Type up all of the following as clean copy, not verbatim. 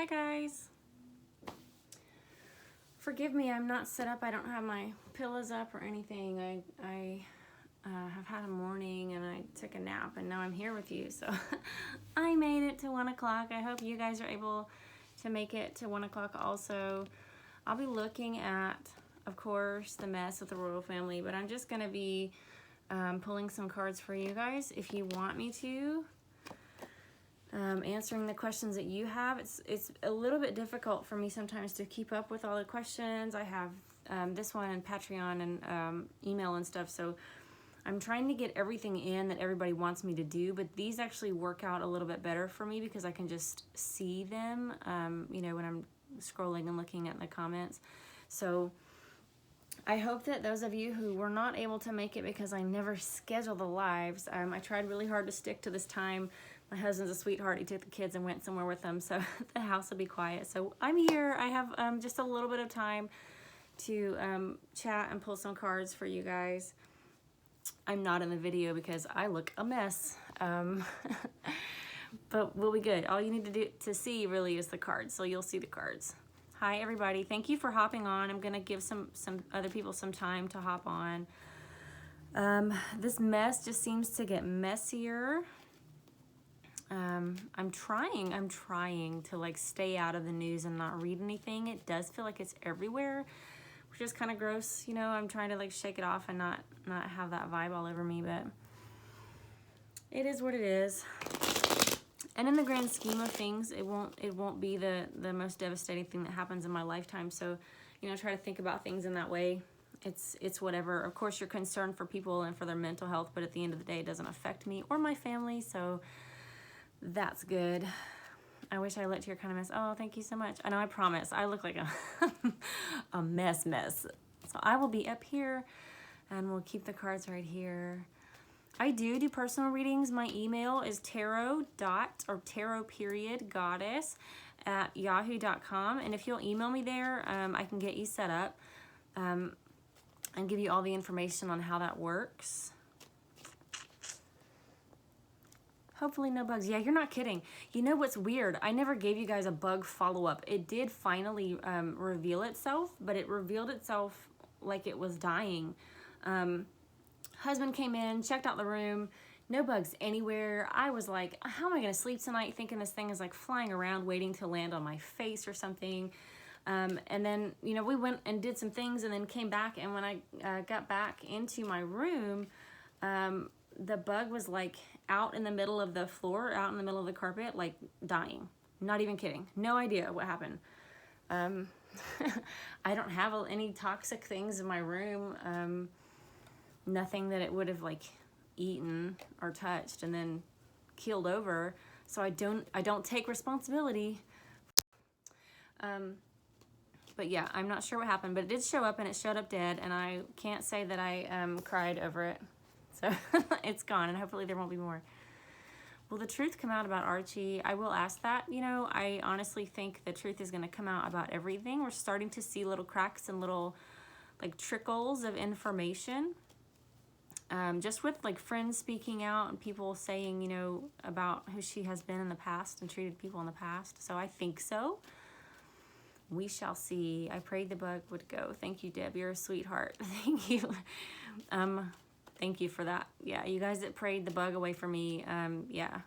Hi guys. Forgive me, I'm not set up. I don't have my pillows up or anything. I have had a morning and I took a nap and now I'm here with you. So I made it to 1 o'clock. I hope you guys are able to make it to 1 o'clock also. I'll be looking at, of course, the mess with the royal family, but I'm just going to be pulling some cards for you guys if you want me to. Answering the questions that you have. It's a little bit difficult for me sometimes to keep up with all the questions. I have this one and Patreon and email and stuff, so I'm trying to get everything in that everybody wants me to do, but these actually work out a little bit better for me because I can just see them, you know, when I'm scrolling and looking at the comments. So I hope that those of you who were not able to make it because I never schedule the lives, I tried really hard to stick to this time. My husband's a sweetheart. He took the kids and went somewhere with them, so the house will be quiet. So I'm here. I have just a little bit of time to chat and pull some cards for you guys. I'm not in the video because I look a mess, but we'll be good. All you need to see really is the cards, so you'll see the cards. Hi everybody, thank you for hopping on. I'm gonna give some other people some time to hop on. This mess just seems to get messier. I'm trying to like stay out of the news and not read anything. It does feel like it's everywhere, which is kind of gross, you know. I'm trying to like shake it off and not have that vibe all over me, but it is what it is. And in the grand scheme of things, it won't be the most devastating thing that happens in my lifetime. So, you know, try to think about things in that way. It's whatever. Of course, you're concerned for people and for their mental health, but at the end of the day, it doesn't affect me or my family. So that's good. I wish I looked your kind of mess. Oh, thank you so much. I know, I promise. I look like a mess. So I will be up here and we'll keep the cards right here. I do personal readings. My email is tarot.goddess@yahoo.com. And if you'll email me there, I can get you set up and give you all the information on how that works. Hopefully no bugs. Yeah, you're not kidding. You know what's weird? I never gave you guys a bug follow-up. It did finally reveal itself, but it revealed itself like it was dying. Husband came in, checked out the room, no bugs anywhere. I was like, how am I gonna sleep tonight thinking this thing is like flying around waiting to land on my face or something. And then, you know, we went and did some things and then came back, and when I got back into my room, the bug was like out in the middle of the floor, out in the middle of the carpet, like dying. Not even kidding. No idea what happened. I don't have any toxic things in my room. Nothing that it would have like eaten or touched and then keeled over. So I don't take responsibility. But yeah, I'm not sure what happened, but it did show up and it showed up dead, and I can't say that I cried over it. So it's gone, and hopefully there won't be more. Will the truth come out about Archie? I will ask that. You know, I honestly think the truth is going to come out about everything. We're starting to see little cracks and little like trickles of information. Just with like friends speaking out and people saying, you know, about who she has been in the past and treated people in the past. So I think so. We shall see. I prayed the bug would go. Thank you, Deb. You're a sweetheart. Thank you. Thank you for that. Yeah, you guys that prayed the bug away from me, yeah,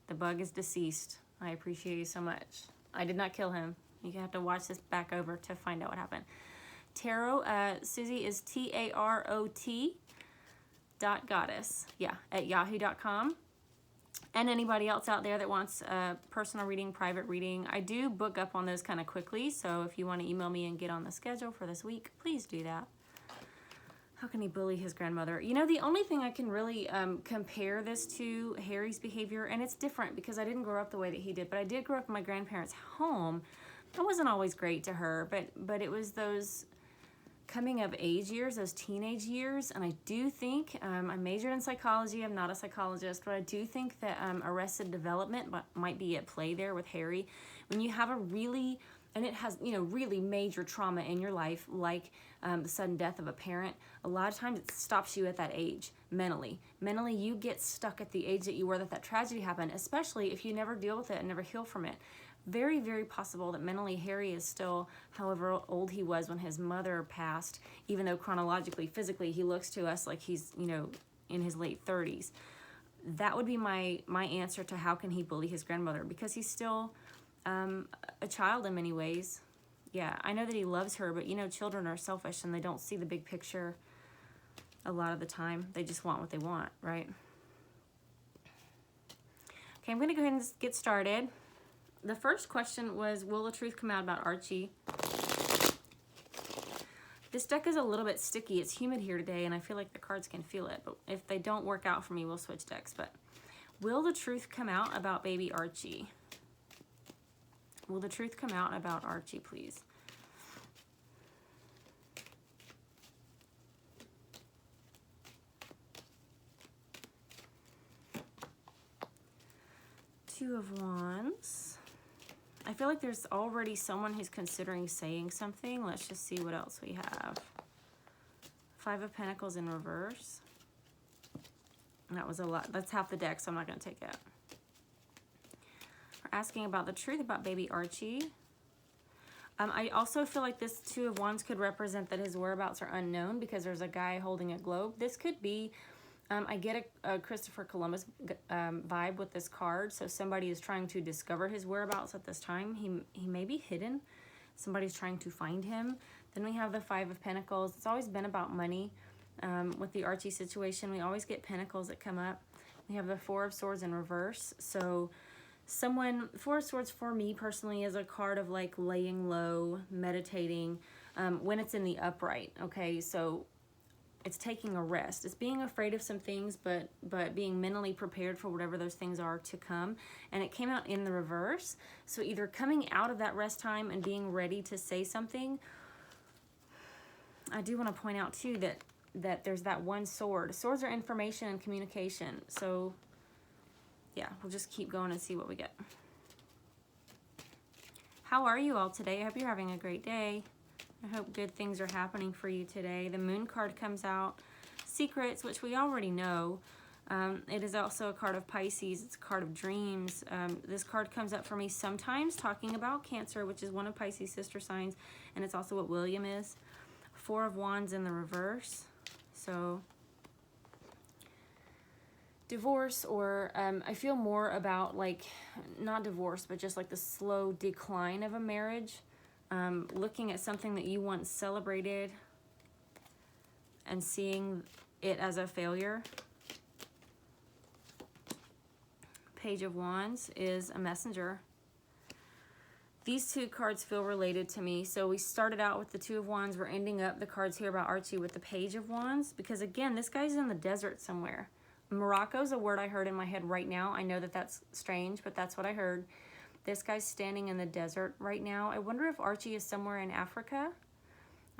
the bug is deceased. I appreciate you so much. I did not kill him. You have to watch this back over to find out what happened. Tarot, Susie is TAROT.goddess, yeah, at yahoo.com. And anybody else out there that wants a personal reading, private reading, I do book up on those kind of quickly. So if you want to email me and get on the schedule for this week, please do that. How can he bully his grandmother? You know, the only thing I can really compare this to Harry's behavior, and it's different because I didn't grow up the way that he did, but I did grow up in my grandparents' home. I wasn't always great to her, but it was those coming of age years, those teenage years, and I do think, I majored in psychology, I'm not a psychologist, but I do think that arrested development might be at play there with Harry. When you have a really, and it has, you know, really major trauma in your life, like the sudden death of a parent, a lot of times it stops you at that age mentally. Mentally, you get stuck at the age that you were that tragedy happened, especially if you never deal with it and never heal from it. very, very possible that mentally Harry is still however old he was when his mother passed, even though chronologically, physically, he looks to us like he's, you know, in his late 30s. That would be my answer to how can he bully his grandmother, because he's still a child in many ways. Yeah, I know that he loves her, but you know, children are selfish and they don't see the big picture a lot of the time. They just want what they want, right? Okay, I'm going to go ahead and get started. The first question was, will the truth come out about Archie? This deck is a little bit sticky. It's humid here today, and I feel like the cards can feel it. But if they don't work out for me, we'll switch decks. But will the truth come out about baby Archie? Will the truth come out about Archie, please? Two of Wands. I feel like there's already someone who's considering saying something. Let's just see what else we have. Five of Pentacles in reverse. That was a lot. That's half the deck, so I'm not going to take it. We're asking about the truth about baby Archie. I also feel like this Two of Wands could represent that his whereabouts are unknown because there's a guy holding a globe. This could be, I get a Christopher Columbus vibe with this card. So somebody is trying to discover his whereabouts at this time. He may be hidden. Somebody's trying to find him. Then we have the Five of Pentacles. It's always been about money. With the Archie situation, we always get pentacles that come up. We have the Four of Swords in reverse. So someone, Four of Swords for me personally is a card of like laying low, meditating, when it's in the upright, okay? So it's taking a rest. It's being afraid of some things, but being mentally prepared for whatever those things are to come. And it came out in the reverse. So either coming out of that rest time and being ready to say something. I do want to point out too that there's that one sword. Swords are information and communication. So yeah, we'll just keep going and see what we get. How are you all today? I hope you're having a great day. I hope good things are happening for you today. The Moon card comes out. Secrets, which we already know. It is also a card of Pisces. It's a card of dreams. This card comes up for me sometimes talking about Cancer, which is one of Pisces' sister signs, and it's also what William is. Four of Wands in the reverse. So divorce, or I feel more about like, not divorce, but just like the slow decline of a marriage. Looking at something that you once celebrated and seeing it as a failure. Page of Wands is a messenger. These two cards feel related to me. So we started out with the Two of Wands. We're ending up the cards here about Archie with the Page of Wands. Because again, this guy's in the desert somewhere. Morocco is a word I heard in my head right now. I know that that's strange, but that's what I heard. This guy's standing in the desert right now. I wonder if Archie is somewhere in Africa.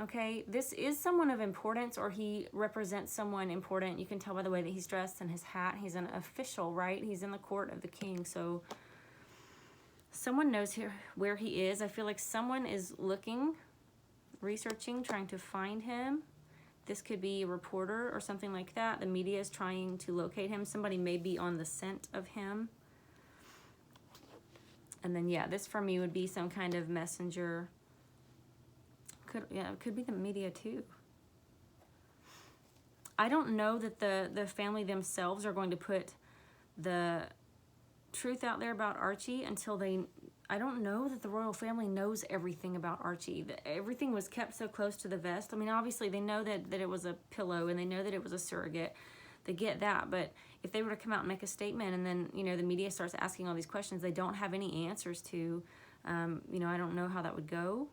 Okay, this is someone of importance, or he represents someone important. You can tell by the way that he's dressed and his hat. He's an official, right? He's in the court of the king. So someone knows here where he is. I feel like someone is looking, researching, trying to find him. This could be a reporter or something like that. The media is trying to locate him. Somebody may be on the scent of him. And then, yeah, this for me would be some kind of messenger. It could be the media too. I don't know that the family themselves are going to put the truth out there about Archie until I don't know that the royal family knows everything about Archie. Everything was kept so close to the vest. I mean, obviously they know that it was a pillow and they know that it was a surrogate. They get that, but if they were to come out and make a statement and then, you know, the media starts asking all these questions they don't have any answers to, you know, I don't know how that would go.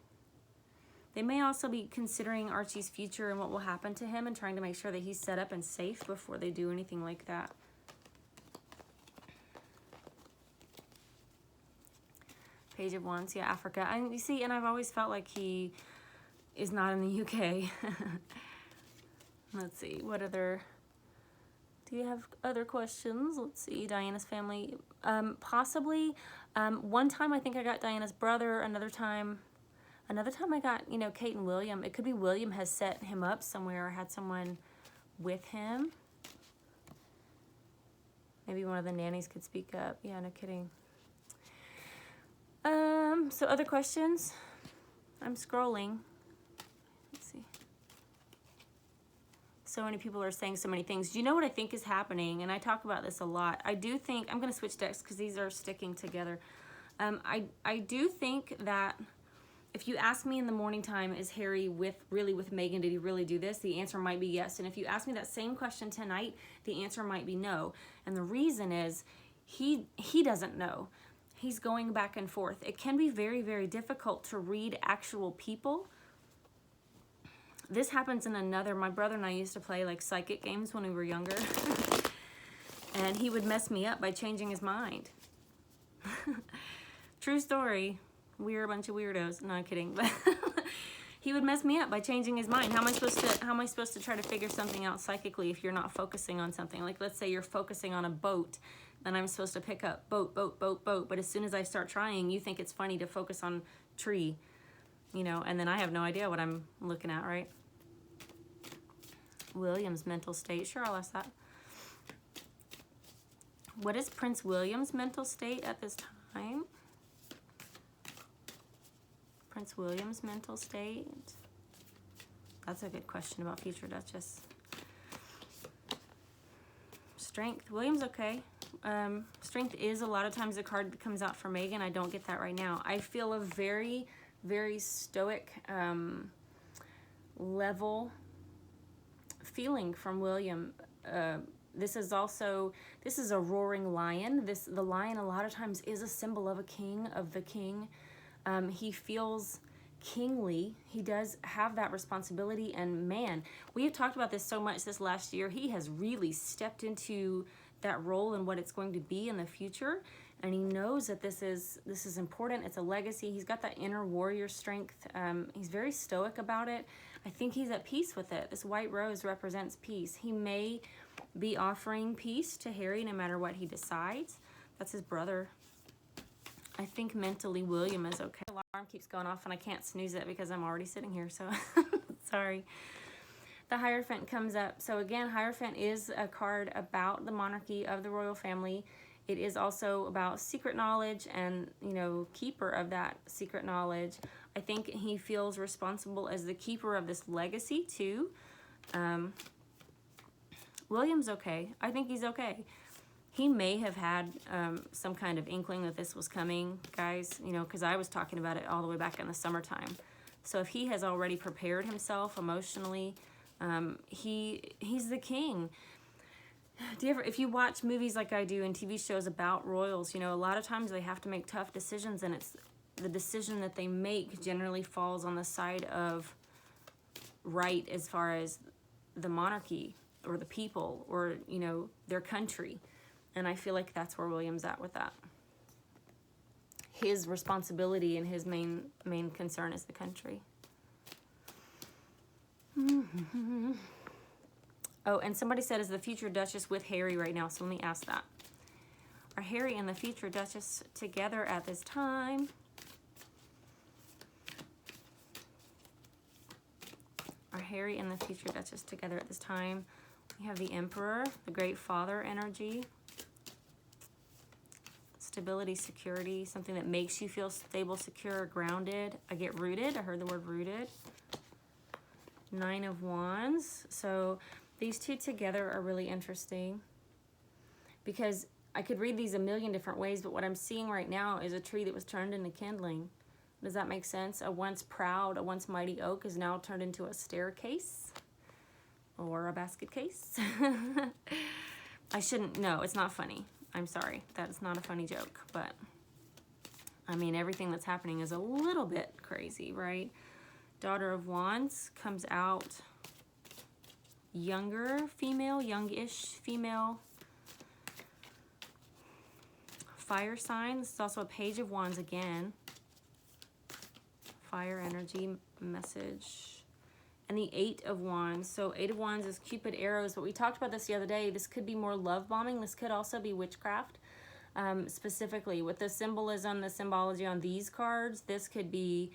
They may also be considering Archie's future and what will happen to him and trying to make sure that he's set up and safe before they do anything like that. Page of Wands, yeah, Africa. And you see, and I've always felt like he is not in the UK. Let's see, what other... Do you have other questions? Let's see, Diana's family. Possibly. One time I think I got Diana's brother. Another time I got, you know, Kate and William. It could be William has set him up somewhere or had someone with him. Maybe one of the nannies could speak up. Yeah, no kidding. So other questions? I'm scrolling. Let's see. So many people are saying so many things. Do you know what I think is happening? And I talk about this a lot. I do think, I'm going to switch decks because these are sticking together. I do think that if you ask me in the morning time, is Harry really with Megan? Did he really do this? The answer might be yes. And if you ask me that same question tonight, the answer might be no. And the reason is he doesn't know. He's going back and forth. It can be very, very difficult to read actual people. This happens in my brother and I used to play like psychic games when we were younger. And he would mess me up by changing his mind. True story. We're a bunch of weirdos. No, I'm kidding. But he would mess me up by changing his mind. How am I supposed to try to figure something out psychically if you're not focusing on something? Like, let's say you're focusing on a boat, then I'm supposed to pick up boat, boat, boat, boat. But as soon as I start trying, you think it's funny to focus on tree, you know, and then I have no idea what I'm looking at, right? William's mental state. Sure, I'll ask that. What is Prince William's mental state at this time? Prince William's mental state. That's a good question about future Duchess. Strength. William's okay. Strength is a lot of times the card that comes out for Megan. I don't get that right now. I feel a very, very stoic level feeling from William. This is a roaring lion. The lion a lot of times is a symbol of a king, of the king. He feels kingly. He does have that responsibility, and man, we have talked about this so much this last year. He has really stepped into that role and what it's going to be in the future, and he knows that this is important. It's a legacy. He's got that inner warrior strength. He's very stoic about it. I think he's at peace with it. This white rose represents peace. He may be offering peace to Harry no matter what he decides. That's his brother. I think mentally William is okay. The alarm keeps going off and I can't snooze it because I'm already sitting here, so sorry. The Hierophant comes up. So again, Hierophant is a card about the monarchy of the royal family. It is also about secret knowledge and, you know, keeper of that secret knowledge. I think he feels responsible as the keeper of this legacy too. William's okay. I think he's okay. He may have had some kind of inkling that this was coming, guys, you know, because I was talking about it all the way back in the summertime. So if he has already prepared himself emotionally, he's the king. If you watch movies like I do and TV shows about royals, you know, a lot of times they have to make tough decisions, and it's the decision that they make generally falls on the side of right as far as the monarchy or the people or, you know, their country. And I feel like that's where William's at with that. His responsibility and his main concern is the country. Oh, and somebody said, is the future Duchess with Harry right now? So let me ask that. Are Harry and the future Duchess together at this time? Are Harry and the future Duchess together at this time? We have the Emperor, the Great Father energy. Stability, security, something that makes you feel stable, secure, grounded. I get rooted. I heard the word rooted. Nine of Wands. So these two together are really interesting because I could read these a million different ways, but what I'm seeing right now is a tree that was turned into kindling. Does that make sense? A once proud, a once mighty oak is now turned into a staircase or a basket case. I shouldn't, no, it's not funny. I'm sorry, that's not a funny joke, but I mean, everything that's happening is a little bit crazy, right? Daughter of Wands comes out younger female, youngish female. Fire sign, this is also a Page of Wands again. Fire energy message. And the Eight of Wands. So Eight of Wands is Cupid arrows, but we talked about this the other day. This could be more love bombing. This could also be witchcraft. Specifically with the symbolism, the symbology on these cards, this could be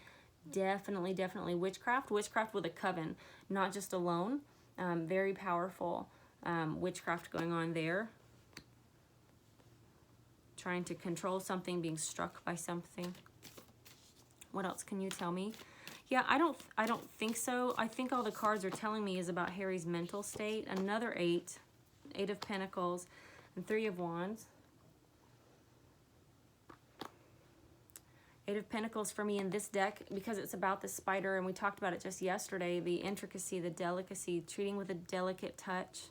definitely witchcraft. Witchcraft with a coven, not just alone. Very powerful witchcraft going on there. Trying to control something, being struck by something. What else can you tell me? Yeah, I don't think so. I think all the cards are telling me is about Harry's mental state. Another 8, 8 of Pentacles, and 3 of Wands. 8 of Pentacles for me in this deck, because it's about the spider, and we talked about it just yesterday, the intricacy, the delicacy, treating with a delicate touch.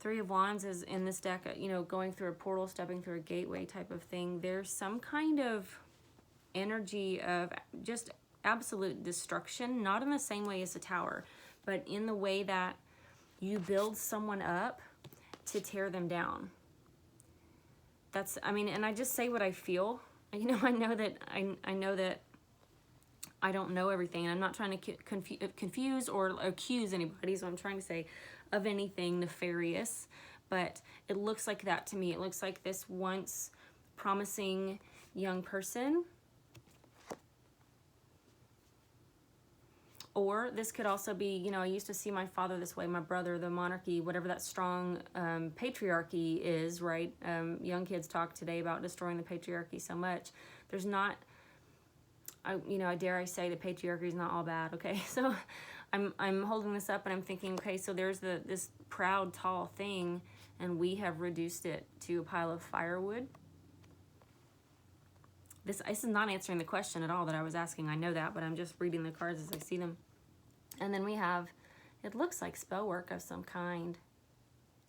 3 of Wands is in this deck, you know, going through a portal, stepping through a gateway type of thing. There's some kind of energy of just absolute destruction, not in the same way as the Tower, but in the way that you build someone up to tear them down. That's, I mean, and I just say what I feel. You know, I know that I don't know everything, and I'm not trying to confuse or accuse anybody, so I'm trying to say of anything nefarious, but it looks like that to me. It looks like this once promising young person, or this could also be, you know, I used to see my father this way, my brother, the monarchy, whatever that strong patriarchy is, right? Young kids talk today about destroying the patriarchy so much. There's not, you know, dare I say the patriarchy is not all bad, okay? So I'm holding this up and I'm thinking, okay, so there's this proud, tall thing, and we have reduced it to a pile of firewood. This is not answering the question at all that I was asking. I know that, but I'm just reading the cards as I see them. And then we have, it looks like spell work of some kind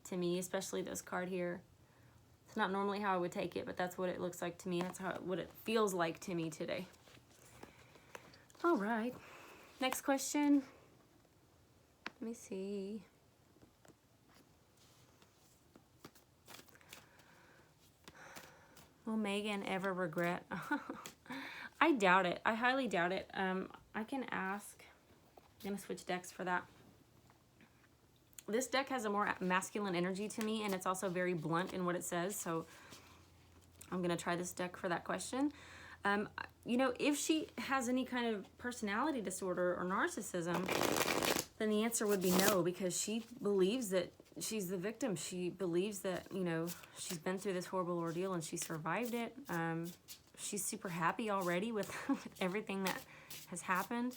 to me, especially this card here. It's not normally how I would take it, but that's what it looks like to me. That's what it feels like to me today. All right. Next question. Let me see. Will Megan ever regret? I doubt it. I highly doubt it. I can ask. I'm going to switch decks for that. This deck has a more masculine energy to me, and it's also very blunt in what it says, so I'm going to try this deck for that question. You know, if she has any kind of personality disorder or narcissism, then the answer would be no, because she believes that she's the victim. She believes that, you know, she's been through this horrible ordeal and she survived it. She's super happy already with everything that has happened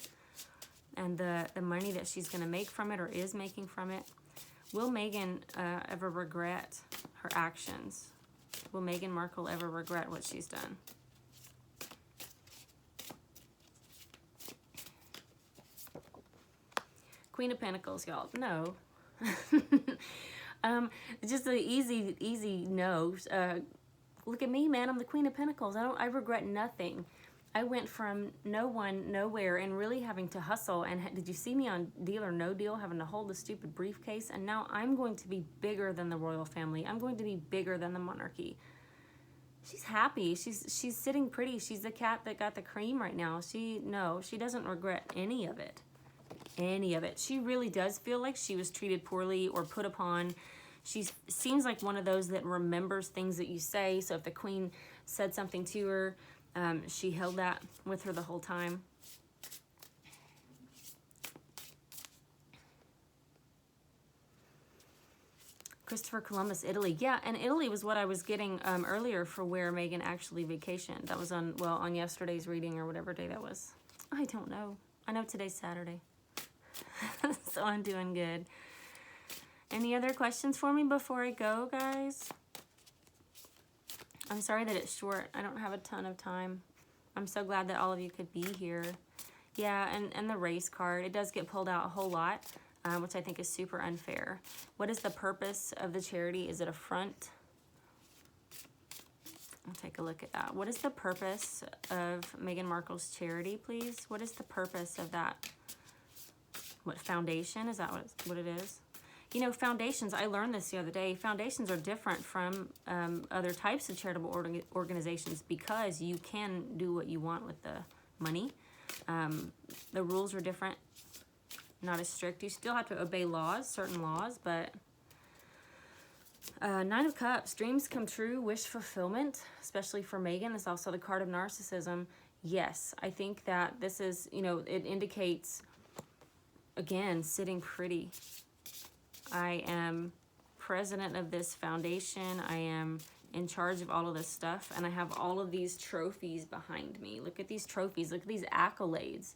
and the money that she's going to make from it or is making from it. Will Megan ever regret her actions? Will Megan Markle ever regret what she's done? Queen of Pentacles, y'all. No. Just an easy no. Look at me, man. I'm the Queen of Pentacles. I regret nothing. I went from no one, nowhere, and really having to hustle. And did you see me on Deal or No Deal, having to hold the stupid briefcase? And now I'm going to be bigger than the royal family. I'm going to be bigger than the monarchy. She's happy. She's sitting pretty. She's the cat that got the cream right now. She doesn't regret any of it. Any of it. She really does feel like she was treated poorly or put upon. She seems like one of those that remembers things that you say. So if the queen said something to her, she held that with her the whole time. Christopher Columbus, Italy. Yeah, and Italy was what I was getting earlier for where Megan actually vacationed. That was on yesterday's reading or whatever day that was. I don't know. I know today's Saturday. So I'm doing good. Any other questions for me before I go, guys? I'm sorry that it's short. I don't have a ton of time. I'm so glad that all of you could be here. Yeah, and the race card, it does get pulled out a whole lot, which I think is super unfair. What is the purpose of the charity? Is it a front? I'll take a look at that. What is the purpose of Meghan Markle's charity, please? What is the purpose of that? What, foundation? Is that what it is? You know, foundations, I learned this the other day, foundations are different from other types of charitable organizations because you can do what you want with the money. The rules are different, not as strict. You still have to obey laws, certain laws, but Nine of Cups, dreams come true, wish fulfillment, especially for Megan. It's also the card of narcissism. Yes, I think that this is, you know, it indicates, again, sitting pretty. I am president of this foundation. I am in charge of all of this stuff, and I have all of these trophies behind me. Look at these trophies. Look at these accolades.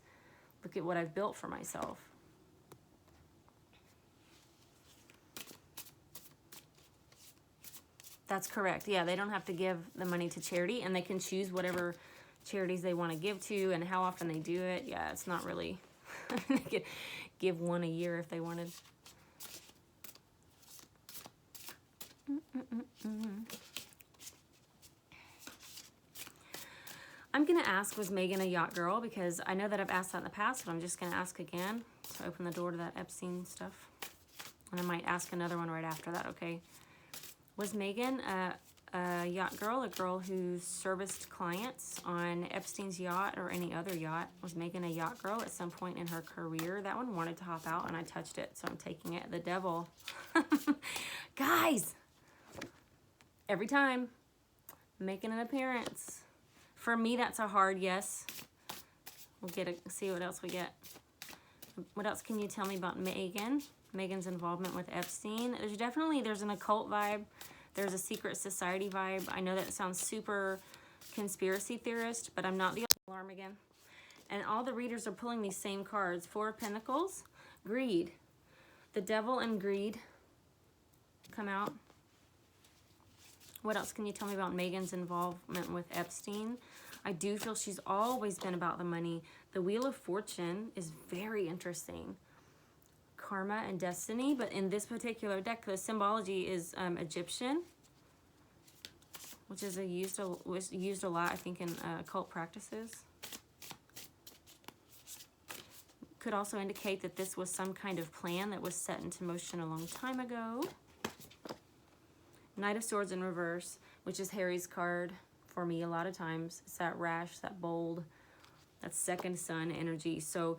Look at what I've built for myself. That's correct. Yeah, they don't have to give the money to charity, and they can choose whatever charities they want to give to and how often they do it. Yeah, it's not really... They could give one a year if they wanted. I'm going to ask, was Megan a yacht girl? Because I know that I've asked that in the past, but I'm just going to ask again to open the door to that Epstein stuff. And I might ask another one right after that, okay? Was Megan a yacht girl, a girl who serviced clients on Epstein's yacht or any other yacht? Was Megan a yacht girl at some point in her career? That one wanted to hop out and I touched it, so I'm taking it. The devil. Guys! Every time. Making an appearance. For me, that's a hard yes. We'll see what else we get. What else can you tell me about Megan? Megan's involvement with Epstein. There's an occult vibe. There's a secret society vibe. I know that sounds super conspiracy theorist, but I'm not the alarm again. And all the readers are pulling these same cards. 4 of Pentacles, greed. The devil and greed come out. What else can you tell me about Megan's involvement with Epstein? I do feel she's always been about the money. The Wheel of Fortune is very interesting. Karma and destiny, but in this particular deck, the symbology is Egyptian, which is was used a lot, I think, in occult practices. Could also indicate that this was some kind of plan that was set into motion a long time ago. Knight of Swords in reverse, which is Harry's card for me a lot of times. It's that rash, that bold, that second sun energy. So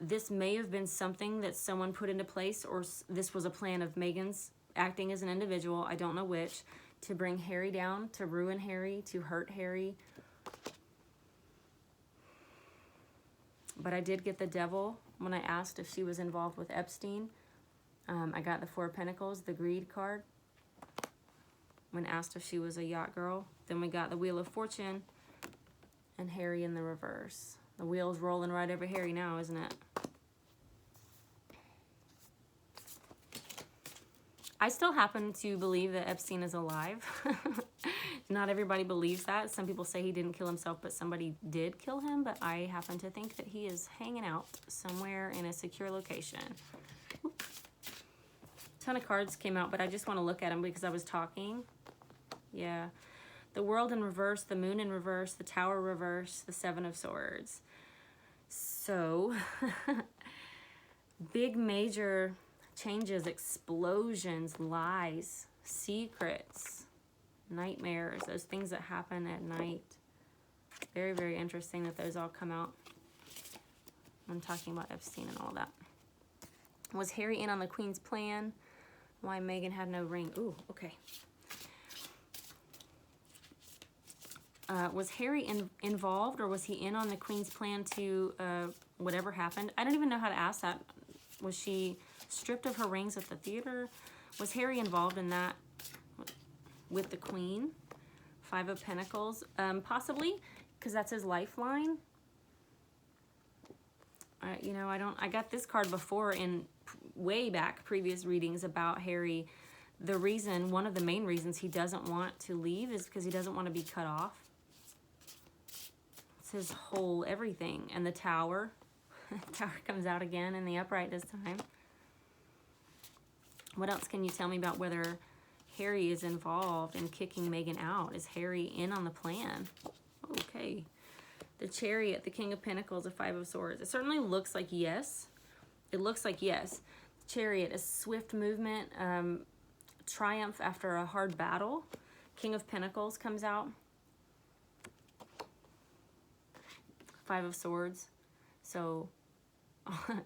this may have been something that someone put into place, or this was a plan of Megan's acting as an individual, I don't know which, to bring Harry down, to ruin Harry, to hurt Harry. But I did get the devil when I asked if she was involved with Epstein. I got the 4 of Pentacles, the greed card, when asked if she was a yacht girl. Then we got the Wheel of Fortune and Harry in the reverse. The wheel's rolling right over Harry now, isn't it? I still happen to believe that Epstein is alive. Not everybody believes that. Some people say he didn't kill himself, but somebody did kill him. But I happen to think that he is hanging out somewhere in a secure location. A ton of cards came out, but I just want to look at them because I was talking. Yeah. The World in reverse, the Moon in reverse, the Tower reverse, the 7 of Swords. So, big major changes, explosions, lies, secrets, nightmares, those things that happen at night. Very, very interesting that those all come out when talking about Epstein and all that. Was Harry in on the Queen's plan? Why Megan had no ring? Ooh, okay. Was Harry involved, or was he in on the Queen's plan to whatever happened? I don't even know how to ask that. Was she stripped of her rings at the theater? Was Harry involved in that with the Queen? 5 of Pentacles, possibly, because that's his lifeline. You know, I got this card before in way back previous readings about Harry. The reason, one of the main reasons he doesn't want to leave is because he doesn't want to be cut off. It's his whole everything. And the Tower. Tower comes out again in the upright this time. What else can you tell me about whether Harry is involved in kicking Megan out? Is Harry in on the plan? Okay. The Chariot, the King of Pentacles, the 5 of Swords. It certainly looks like yes. It looks like yes. Chariot, a swift movement, triumph after a hard battle. King of Pentacles comes out. 5 of Swords. So,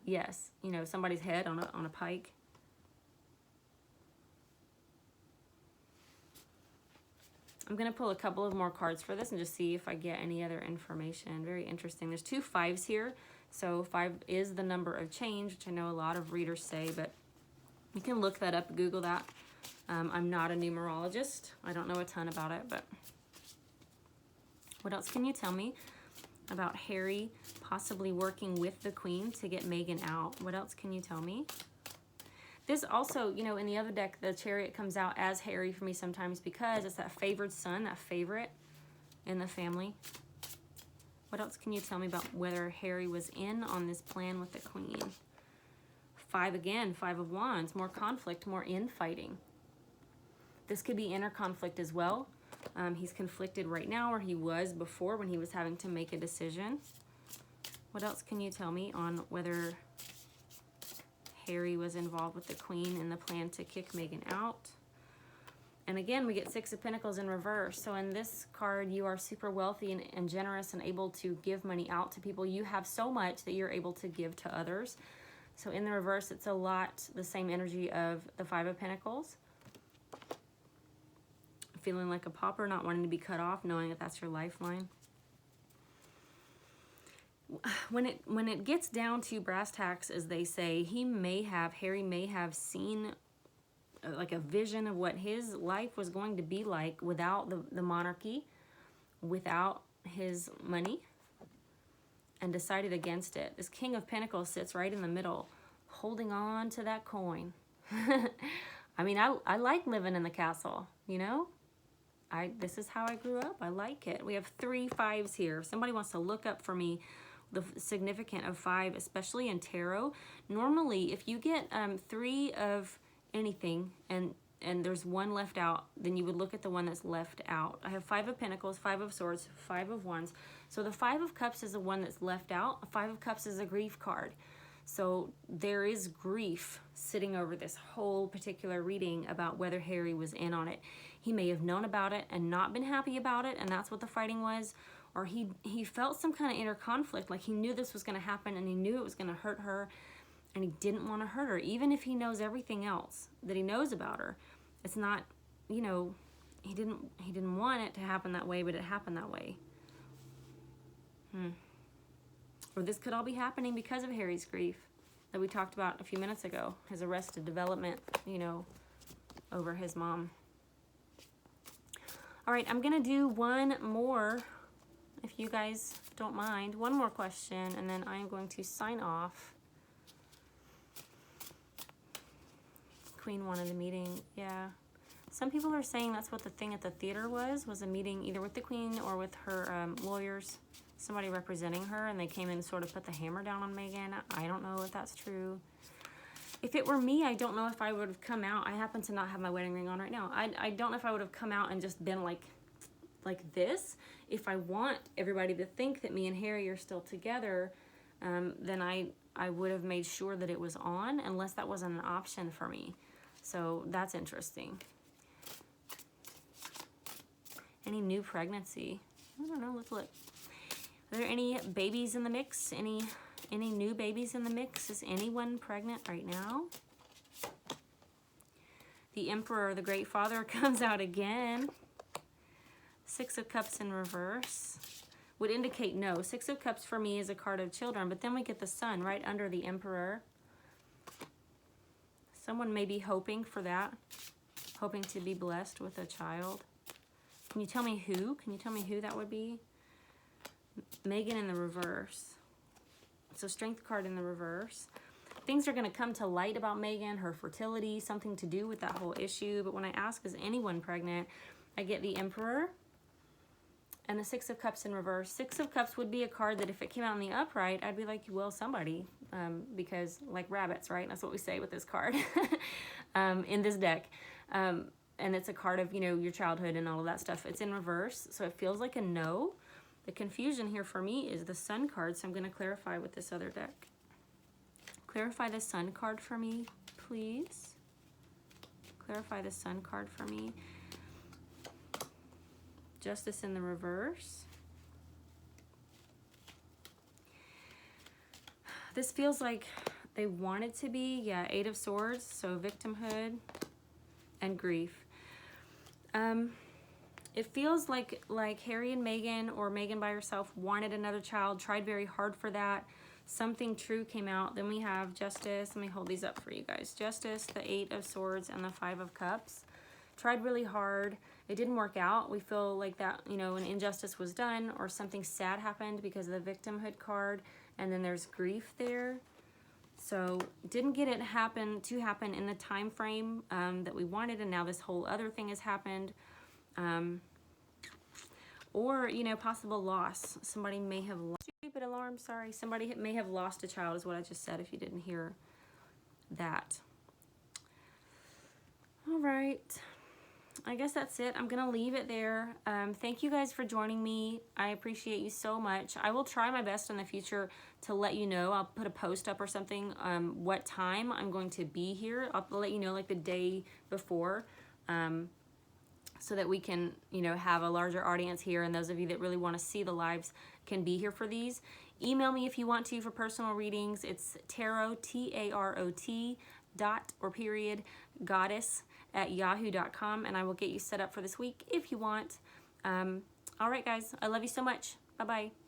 yes, you know, somebody's head on a pike. I'm going to pull a couple of more cards for this and just see if I get any other information. Very interesting. There's 2 5s here. So 5 is the number of change, which I know a lot of readers say, but you can look that up, Google that. I'm not a numerologist. I don't know a ton about it, but what else can you tell me about Harry possibly working with the Queen to get Meghan out? What else can you tell me? This also, you know, in the other deck, the Chariot comes out as Harry for me sometimes because it's that favored son, that favorite in the family. What else can you tell me about whether Harry was in on this plan with the Queen? 5 again, 5 of Wands, more conflict, more infighting. This could be inner conflict as well. He's conflicted right now, or he was before when he was having to make a decision. What else can you tell me on whether Harry was involved with the Queen in the plan to kick Meghan out? And again, we get 6 of Pentacles in reverse. So in this card, you are super wealthy and generous and able to give money out to people. You have so much that you're able to give to others. So in the reverse, it's a lot the same energy of the 5 of Pentacles. Feeling like a pauper, not wanting to be cut off, knowing that that's your lifeline. When it gets down to brass tacks, as they say, Harry may have seen like a vision of what his life was going to be like without the monarchy, without his money, and decided against it. This King of Pentacles sits right in the middle, holding on to that coin. I mean, I like living in the castle, you know? This is how I grew up. I like it. We have 3 5s here. If somebody wants to look up for me the significance of 5, especially in tarot. Normally, if you get 3 of anything and there's 1 left out, then you would look at the one that's left out. I have 5 of Pentacles, 5 of Swords, 5 of Wands. So the 5 of Cups is the one that's left out. 5 of Cups is a grief card. So there is grief sitting over this whole particular reading about whether Harry was in on it. He may have known about it and not been happy about it, and that's what the fighting was. Or he felt some kind of inner conflict, like he knew this was going to happen and he knew it was going to hurt her, and he didn't want to hurt her, even if he knows everything else that he knows about her. It's not, you know, he didn't want it to happen that way, but it happened that way. Or this could all be happening because of Harry's grief that we talked about a few minutes ago, his arrested development, you know, over his mom. All right, I'm going to do one more, if you guys don't mind. One more question, and then I'm going to sign off. Queen wanted a meeting. Yeah. Some people are saying that's what the thing at the theater was a meeting either with the Queen or with her lawyers, somebody representing her, and they came in and sort of put the hammer down on Meghan. I don't know if that's true. If it were me, I don't know if I would have come out. I happen to not have my wedding ring on right now. I don't know if I would have come out and just been like this. If I want everybody to think that me and Harry are still together, then I would have made sure that it was on, unless that wasn't an option for me. So that's interesting. Any new pregnancy? I don't know. Let's look. Are there any babies in the mix? Any new babies in the mix? Is anyone pregnant right now? The Emperor, the Great Father, comes out again. 6 of Cups in reverse would indicate no. 6 of Cups for me is a card of children, but then we get the Sun right under the Emperor. Someone may be hoping for that, hoping to be blessed with a child. Can you tell me who? Can you tell me who that would be? Megan in the reverse. So Strength card in the reverse. Things are going to come to light about Megan, her fertility, something to do with that whole issue. But when I ask, is anyone pregnant, I get the Emperor and the 6 of Cups in reverse. 6 of Cups would be a card that if it came out in the upright, I'd be like, well, somebody, because like rabbits, right? That's what we say with this card in this deck. And it's a card of, you know, your childhood and all of that stuff. It's in reverse, so it feels like a no. The confusion here for me is the Sun card, so I'm going to clarify with this other deck. Clarify the Sun card for me, please. Clarify the Sun card for me. Justice in the reverse. This feels like they want it to be, yeah, 8 of Swords, so victimhood and grief. It feels like Harry and Meghan, or Meghan by herself, wanted another child, tried very hard for that. Something true came out. Then we have Justice. Let me hold these up for you guys. Justice, the 8 of Swords, and the 5 of Cups. tried really hard. It didn't work out. We feel like that, you know, an injustice was done or something sad happened because of the victimhood card, and then there's grief there. So didn't get it to happen in the time frame that we wanted, and now this whole other thing has happened. Or, you know, possible loss. Somebody may have lost, stupid alarm, sorry. Somebody may have lost a child is what I just said if you didn't hear that. All right. I guess that's it. I'm going to leave it there. Thank you guys for joining me. I appreciate you so much. I will try my best in the future to let you know. I'll put a post up or something what time I'm going to be here. I'll let you know like the day before so that we can, you know, have a larger audience here, and those of you that really want to see the lives can be here for these. Email me if you want to for personal readings. It's tarot, T-A-R-O-T .goddess@yahoo.com, and I will get you set up for this week if you want. All right, guys, I love you so much. Bye-bye.